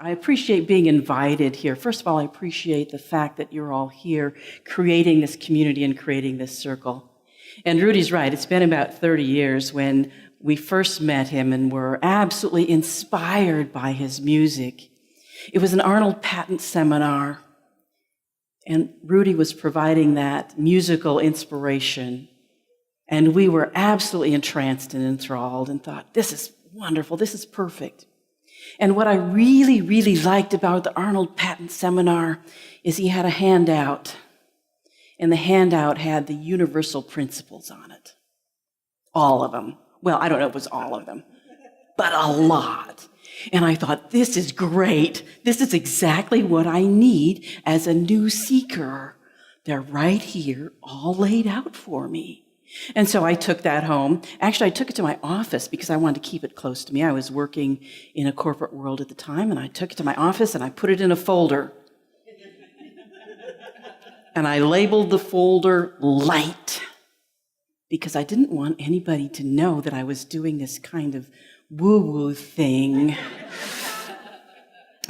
I appreciate being invited here. First of all, I appreciate the fact that you're all here creating this community and creating this circle. And Rudy's right. It's been about 30 years when we first met him and were absolutely inspired by his music. It was an Arnold Patent seminar, and Rudy was providing that musical inspiration. And we were absolutely entranced and enthralled and thought, this is wonderful, this is perfect. And what I really, really liked about the Arnold Patent seminar is he had a handout. And the handout had the universal principles on it. All of them. Well, I don't know if it was all of them, but a lot. And I thought, this is great. This is exactly what I need as a new seeker. They're right here, all laid out for me. And so I took that home. Actually, I took it to my office because I wanted to keep it close to me. I was working in a corporate world at the time, and I took it to my office and I put it in a folder. And I labeled the folder Light because I didn't want anybody to know that I was doing this kind of woo-woo thing.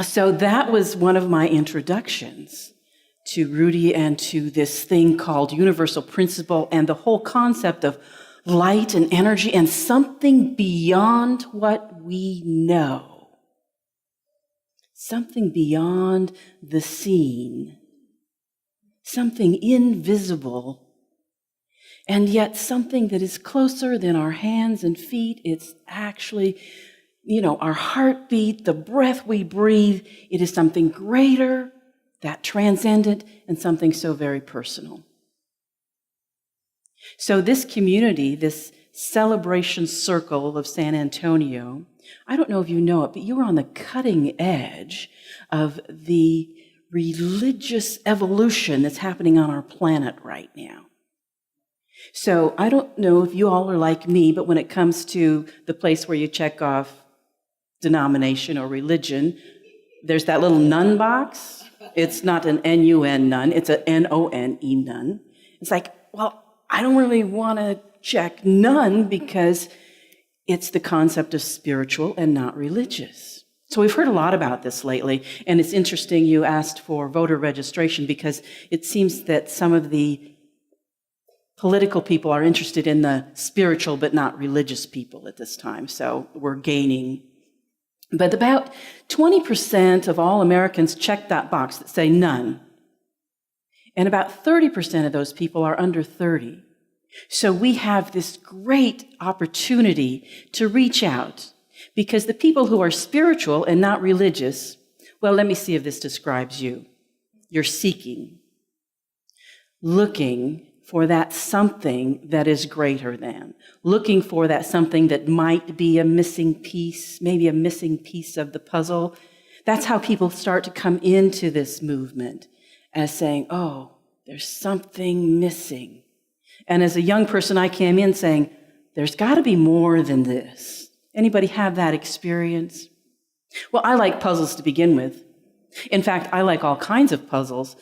So that was one of my introductions to Rudy and to this thing called universal principle and the whole concept of light and energy and something beyond what we know. Something beyond the seen. Something invisible, and yet something that is closer than our hands and feet. It's actually, our heartbeat, the breath we breathe. It is something greater, that transcendent, and something so very personal. So this community, this celebration circle of San Antonio, I don't know if you know it, but you are on the cutting edge of the religious evolution that's happening on our planet right now. So I don't know if you all are like me, but when it comes to the place where you check off denomination or religion, there's that little nun box. It's not an N-U-N nun, it's a N-O-N-E nun. It's like, well, I don't really want to check none because it's the concept of spiritual and not religious. So we've heard a lot about this lately, and it's interesting you asked for voter registration because it seems that some of the political people are interested in the spiritual but not religious people at this time, so we're gaining. But about 20% of all Americans check that box that say none. And about 30% of those people are under 30. So we have this great opportunity to reach out because the people who are spiritual and not religious, well, let me see if this describes you. You're seeking, looking for that something that is greater than, looking for that something that might be a missing piece, maybe a missing piece of the puzzle. That's how people start to come into this movement as saying, oh, there's something missing. And as a young person, I came in saying, there's got to be more than this. Anybody have that experience? Well, I like puzzles to begin with. In fact, I like all kinds of puzzles.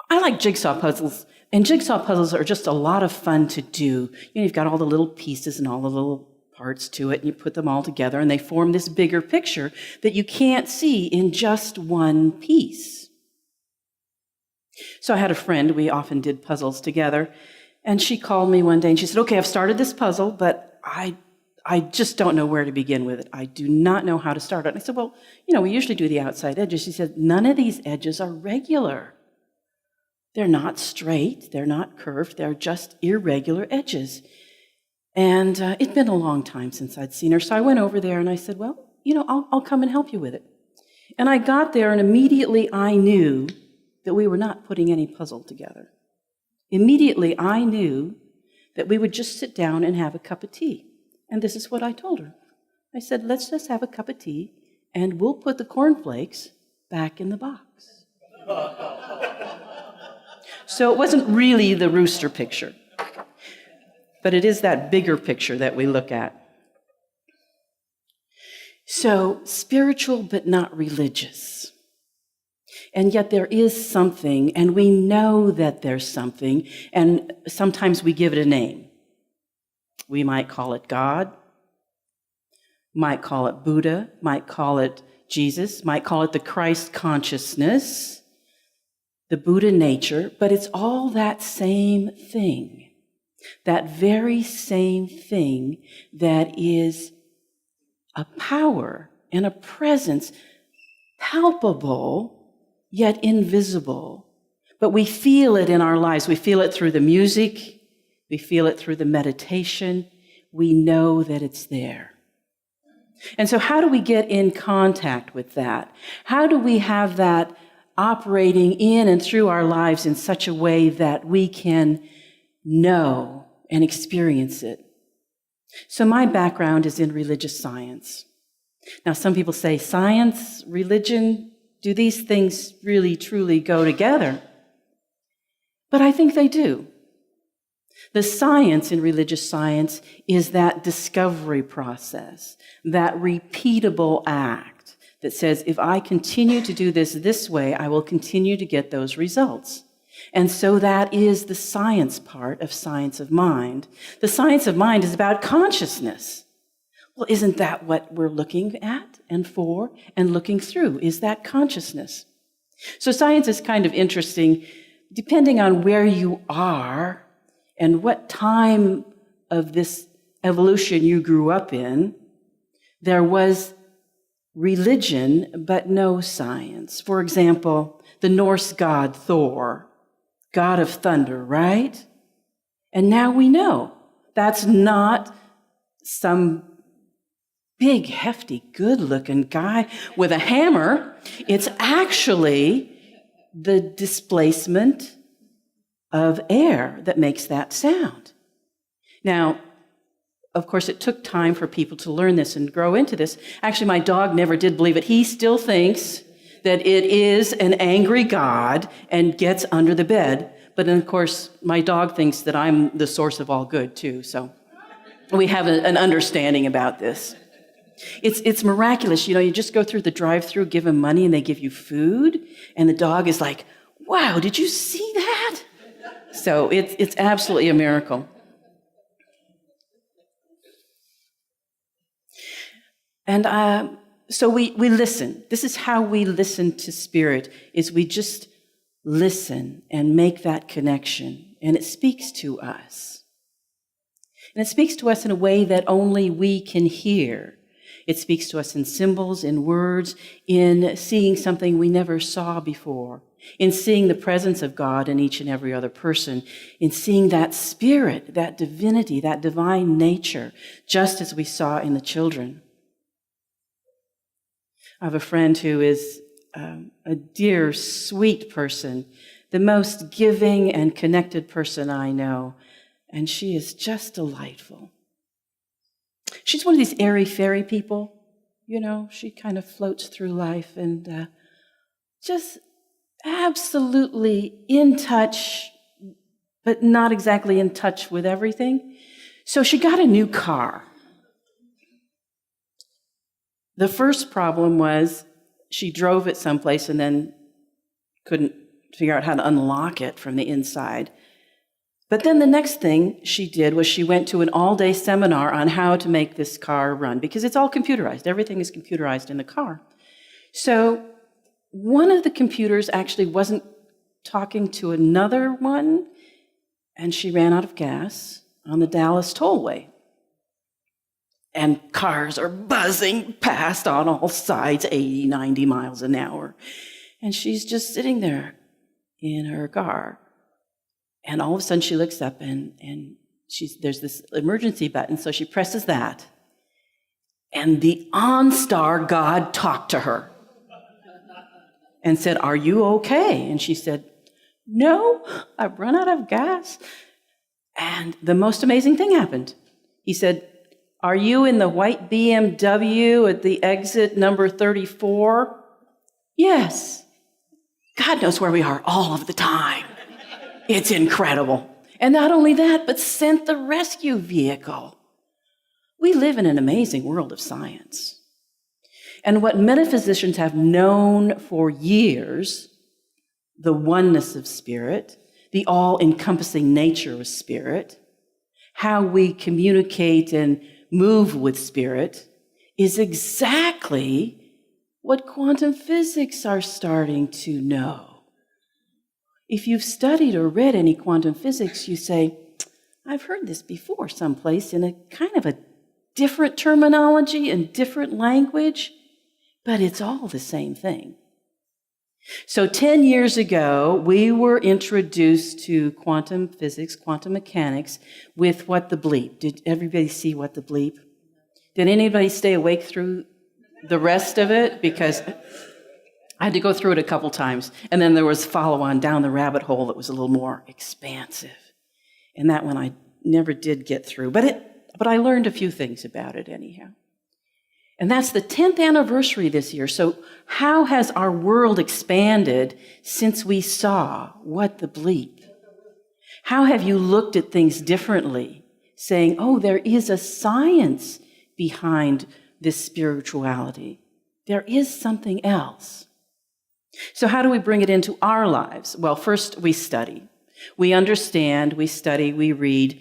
I like jigsaw puzzles. And jigsaw puzzles are just a lot of fun to do. You've got all the little pieces and all the little parts to it, and you put them all together, and they form this bigger picture that you can't see in just one piece. So I had a friend, we often did puzzles together, and she called me one day, and she said, okay, I've started this puzzle, but I just don't know where to begin with it. I do not know how to start it. And I said, well, we usually do the outside edges. She said, none of these edges are regular. They're not straight, they're not curved, they're just irregular edges. And it'd been a long time since I'd seen her, so I went over there and I said, well, I'll come and help you with it. And I got there and immediately I knew that we were not putting any puzzle together. Immediately I knew that we would just sit down and have a cup of tea. And this is what I told her. I said, let's just have a cup of tea and we'll put the cornflakes back in the box. So it wasn't really the rooster picture, but it is that bigger picture that we look at. So spiritual but not religious. And yet there is something, and we know that there's something, and sometimes we give it a name. We might call it God, might call it Buddha, might call it Jesus might call it the Christ consciousness, the Buddha nature, but it's all that same thing, that very same thing that is a power and a presence, palpable yet invisible. But we feel it in our lives. We feel it through the music. We feel it through the meditation. We know that it's there. And so how do we get in contact with that? How do we have that operating in and through our lives in such a way that we can know and experience it? So my background is in religious science. Now, some people say, science, religion, do these things really, truly go together? But I think they do. The science in religious science is that discovery process, that repeatable act that says, if I continue to do this way, I will continue to get those results. And so that is the science part of science of mind. The science of mind is about consciousness. Well, isn't that what we're looking at and for and looking through? Is that consciousness? So science is kind of interesting, depending on where you are and what time of this evolution you grew up in. There was religion, but no science. For example, the Norse god Thor, god of thunder, right? And now we know that's not some big, hefty, good-looking guy with a hammer. It's actually the displacement of air that makes that sound. Now, of course, it took time for people to learn this and grow into this. Actually, my dog never did believe it. He still thinks that it is an angry God and gets under the bed. But then, of course, my dog thinks that I'm the source of all good, too. So we have an understanding about this. It's miraculous. You know, you just go through the drive-thru, give them money, and they give you food. And the dog is like, wow, did you see that? So it's absolutely a miracle. And so we listen. This is how we listen to Spirit, is we just listen and make that connection. And it speaks to us. And it speaks to us in a way that only we can hear. It speaks to us in symbols, in words, in seeing something we never saw before, in seeing the presence of God in each and every other person, in seeing that spirit, that divinity, that divine nature, just as we saw in the children. I have a friend who is a dear, sweet person, the most giving and connected person I know, and she is just delightful. She's one of these airy-fairy people, you know, she kind of floats through life and just absolutely in touch, but not exactly in touch with everything. So she got a new car. The first problem was she drove it someplace and then couldn't figure out how to unlock it from the inside. But then the next thing she did was she went to an all-day seminar on how to make this car run, because it's all computerized. Everything is computerized in the car. So one of the computers actually wasn't talking to another one, and she ran out of gas on the Dallas Tollway. And cars are buzzing past on all sides, 80, 90 miles an hour. And she's just sitting there in her car. And all of a sudden she looks up and there's this emergency button, so she presses that. And the OnStar God talked to her and said, "Are you okay?" And she said, "No, I've run out of gas." And the most amazing thing happened. He said, "Are you in the white BMW at the exit number 34? "Yes." God knows where we are all of the time. It's incredible. And not only that, but sent the rescue vehicle. We live in an amazing world of science. And what metaphysicians have known for years, the oneness of spirit, the all-encompassing nature of spirit, how we communicate and move with spirit, is exactly what quantum physics are starting to know. If you've studied or read any quantum physics, you say, I've heard this before someplace in a kind of a different terminology and different language, but it's all the same thing. So 10 years ago, we were introduced to quantum physics, quantum mechanics, with What the Bleep. Did everybody see What the Bleep? Did anybody stay awake through the rest of it? Because I had to go through it a couple times. And then there was follow-on down the rabbit hole that was a little more expansive. And that one I never did get through. But I learned a few things about it anyhow. And that's the 10th anniversary this year. So how has our world expanded since we saw What the Bleep? How have you looked at things differently, saying, oh, there is a science behind this spirituality. There is something else. So how do we bring it into our lives? Well, first we study. We understand, we study, we read.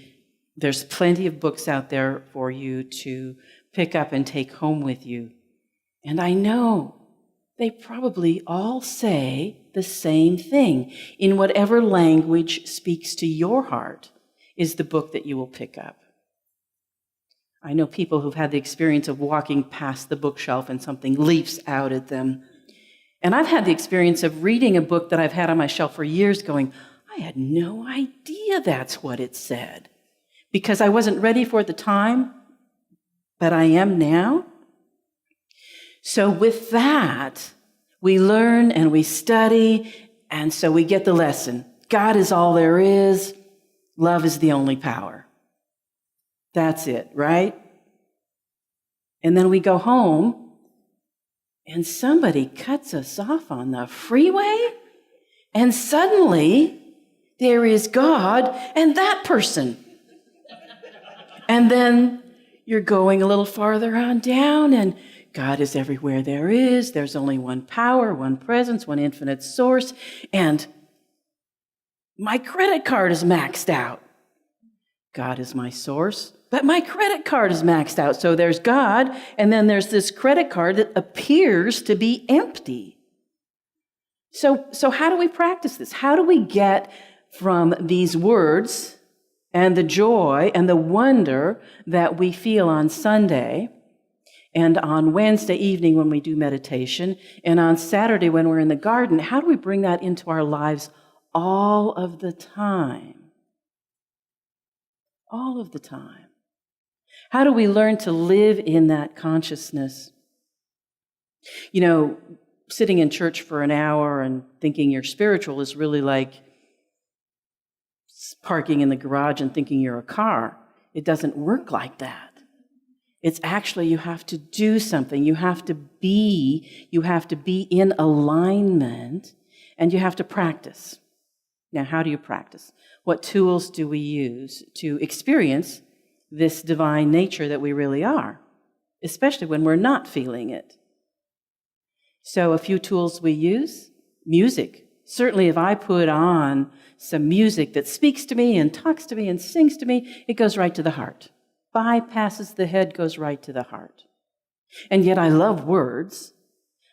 There's plenty of books out there for you to pick up and take home with you. And I know they probably all say the same thing. In whatever language speaks to your heart is the book that you will pick up. I know people who've had the experience of walking past the bookshelf and something leaps out at them. And I've had the experience of reading a book that I've had on my shelf for years going, I had no idea that's what it said. Because I wasn't ready for it at the time, but I am now. So with that, we learn and we study, and so we get the lesson. God is all there is. Love is the only power. That's it, right? And then we go home, and somebody cuts us off on the freeway, and suddenly there is God and that person. And then you're going a little farther on down, and God is everywhere there is. There's only one power, one presence, one infinite source, and my credit card is maxed out. God is my source, but my credit card is maxed out. So there's God, and then there's this credit card that appears to be empty. So how do we practice this? How do we get from these words and the joy and the wonder that we feel on Sunday, and on Wednesday evening when we do meditation, and on Saturday when we're in the garden, how do we bring that into our lives all of the time? All of the time. How do we learn to live in that consciousness? You know, sitting in church for an hour and thinking you're spiritual is really like parking in the garage and thinking you're a car. It doesn't work like that. It's actually, you have to do something. You have to be in alignment, and you have to practice. Now, how do you practice? What tools do we use to experience this divine nature that we really are, especially when we're not feeling it? So a few tools we use: music. Certainly if I put on some music that speaks to me and talks to me and sings to me, it goes right to the heart. Bypasses the head, goes right to the heart. And yet I love words,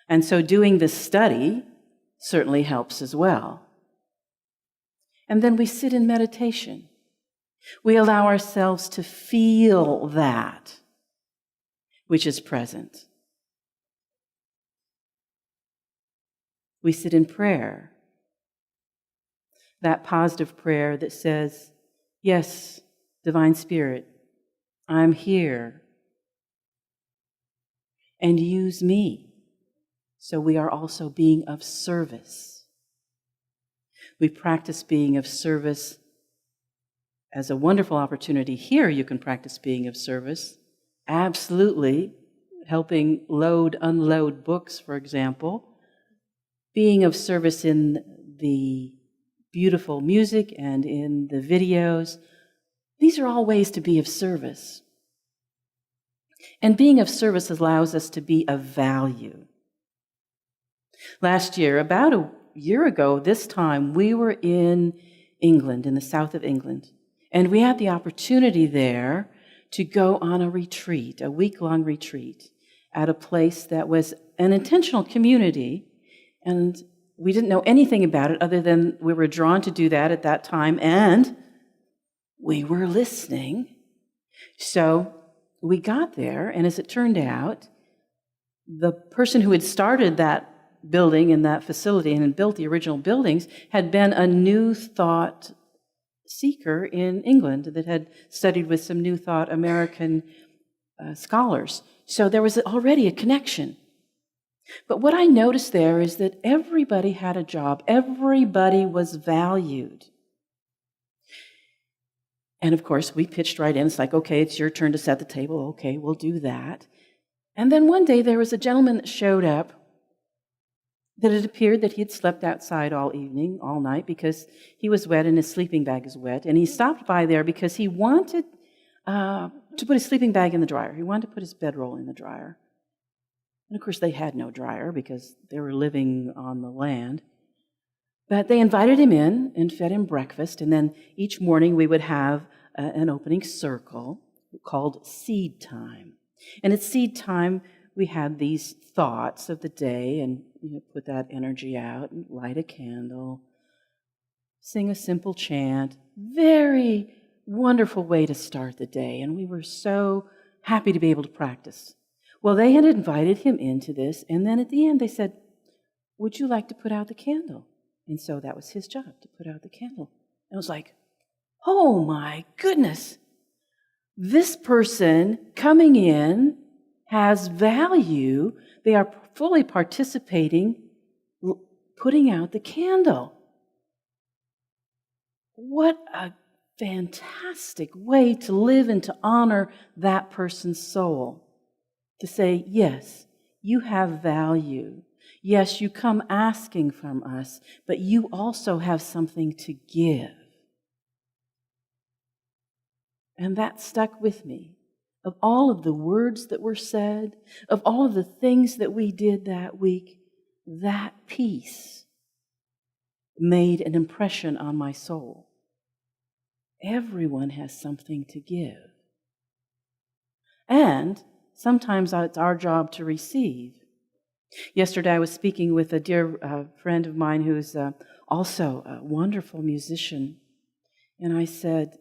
and so doing this study certainly helps as well. And then we sit in meditation. We allow ourselves to feel that which is present. We sit in prayer. That positive prayer that says, yes, Divine Spirit, I'm here. And use me. So we are also being of service. We practice being of service as a wonderful opportunity. Here you can practice being of service. Absolutely. Helping load, unload books, for example. Being of service in the beautiful music and in the videos. These are all ways to be of service. And being of service allows us to be of value. Last year, about a year ago, this time, we were in England, in the south of England, and we had the opportunity there to go on a retreat, a week-long retreat. at a place that was an intentional community, and we didn't know anything about it other than we were drawn to do that at that time, and we were listening. So we got there, and as it turned out, the person who had started that building in that facility and had built the original buildings had been a New Thought seeker in England that had studied with some New Thought American scholars. So there was already a connection. But what I noticed there is that everybody had a job. Everybody was valued. And of course, we pitched right in. It's like, okay, it's your turn to set the table. Okay, we'll do that. And then one day there was a gentleman that showed up that it appeared that he had slept outside all evening, all night, because he was wet and his sleeping bag is wet. And he stopped by there because he wanted to put his sleeping bag in the dryer. He wanted to put his bedroll in the dryer. And of course, they had no dryer because they were living on the land. But they invited him in and fed him breakfast. And then each morning we would have an opening circle called seed time. And at seed time, we had these thoughts of the day and put that energy out and light a candle, sing a simple chant. Very wonderful way to start the day. And we were so happy to be able to practice. Well, they had invited him into this. And then at the end, they said, would you like to put out the candle? And so that was his job, to put out the candle. And I was like, oh my goodness. This person coming in has value. They are fully participating, putting out the candle. What a fantastic way to live and to honor that person's soul. To say, yes, you have value. Yes, you come asking from us, but you also have something to give. And that stuck with me. Of all of the words that were said, of all of the things that we did that week, that piece made an impression on my soul. Everyone has something to give. And sometimes it's our job to receive. Yesterday I was speaking with a dear friend of mine who's also a wonderful musician. And I said,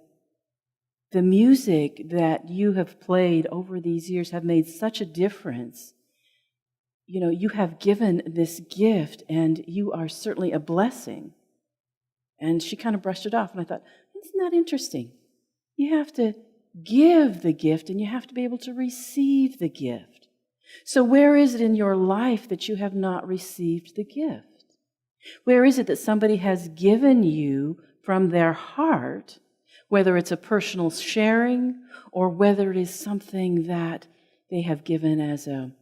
the music that you have played over these years have made such a difference. You have given this gift, and you are certainly a blessing. And she kind of brushed it off, and I thought, isn't that interesting? You have to give the gift, and you have to be able to receive the gift. So where is it in your life that you have not received the gift? Where is it that somebody has given you from their heart, whether it's a personal sharing or whether it is something that they have given as a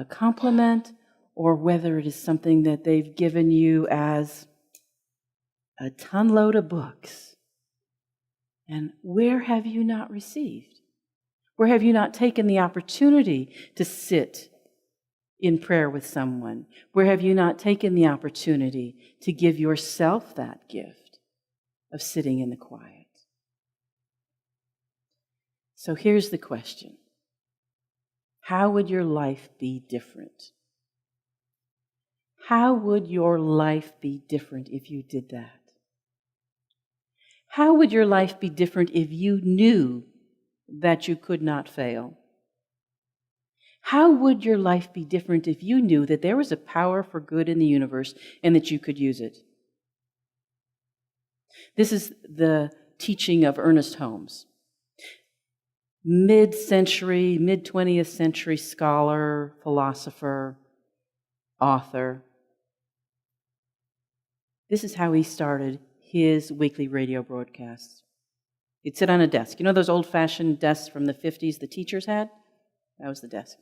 compliment, or whether it is something that they've given you as a ton load of books? And where have you not received? Where have you not taken the opportunity to sit in prayer with someone? Where have you not taken the opportunity to give yourself that gift of sitting in the quiet? So here's the question. How would your life be different? How would your life be different if you did that? How would your life be different if you knew that you could not fail? How would your life be different if you knew that there was a power for good in the universe and that you could use it? This is the teaching of Ernest Holmes. Mid-century, mid-20th century scholar, philosopher, author. This is how he started his weekly radio broadcasts. He'd sit on a desk. You know those old-fashioned desks from the 50s the teachers had? That was the desk.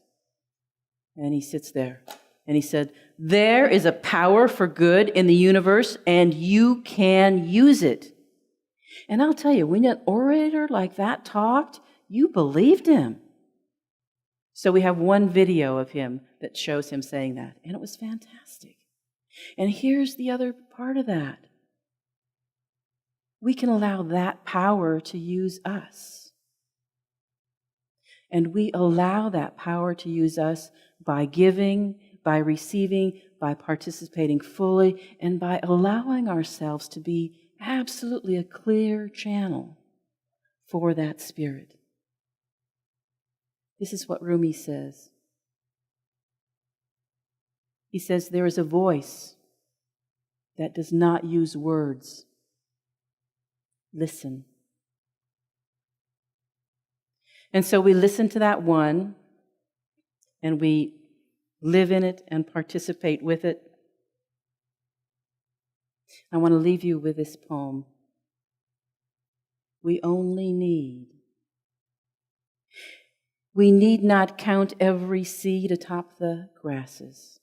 And he sits there. And he said, there is a power for good in the universe, and you can use it. And I'll tell you, when an orator like that talked, you believed him. So we have one video of him that shows him saying that. And it was fantastic. And here's the other part of that. We can allow that power to use us. And we allow that power to use us by giving, by receiving, by participating fully, and by allowing ourselves to be absolutely a clear channel for that Spirit. This is what Rumi says. He says, there is a voice that does not use words. Listen. And so we listen to that one, and we live in it and participate with it. I want to leave you with this poem. We need not count every seed atop the grasses,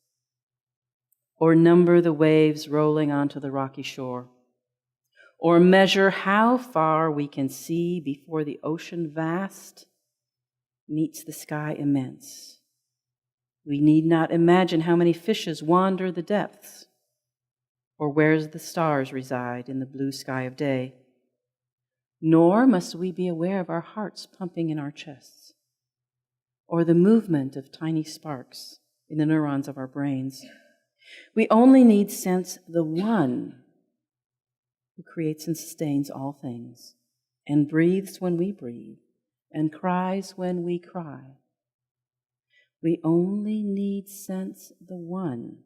or number the waves rolling onto the rocky shore, or measure how far we can see before the ocean vast meets the sky immense. We need not imagine how many fishes wander the depths, or where the stars reside in the blue sky of day. Nor must we be aware of our hearts pumping in our chests, or the movement of tiny sparks in the neurons of our brains. We only need sense the one who creates and sustains all things, and breathes when we breathe, and cries when we cry. We only need sense the one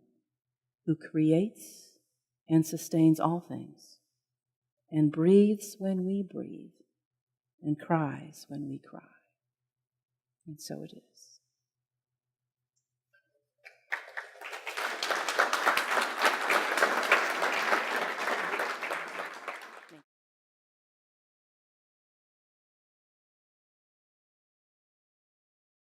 who creates and sustains all things, and breathes when we breathe, and cries when we cry. And so it is.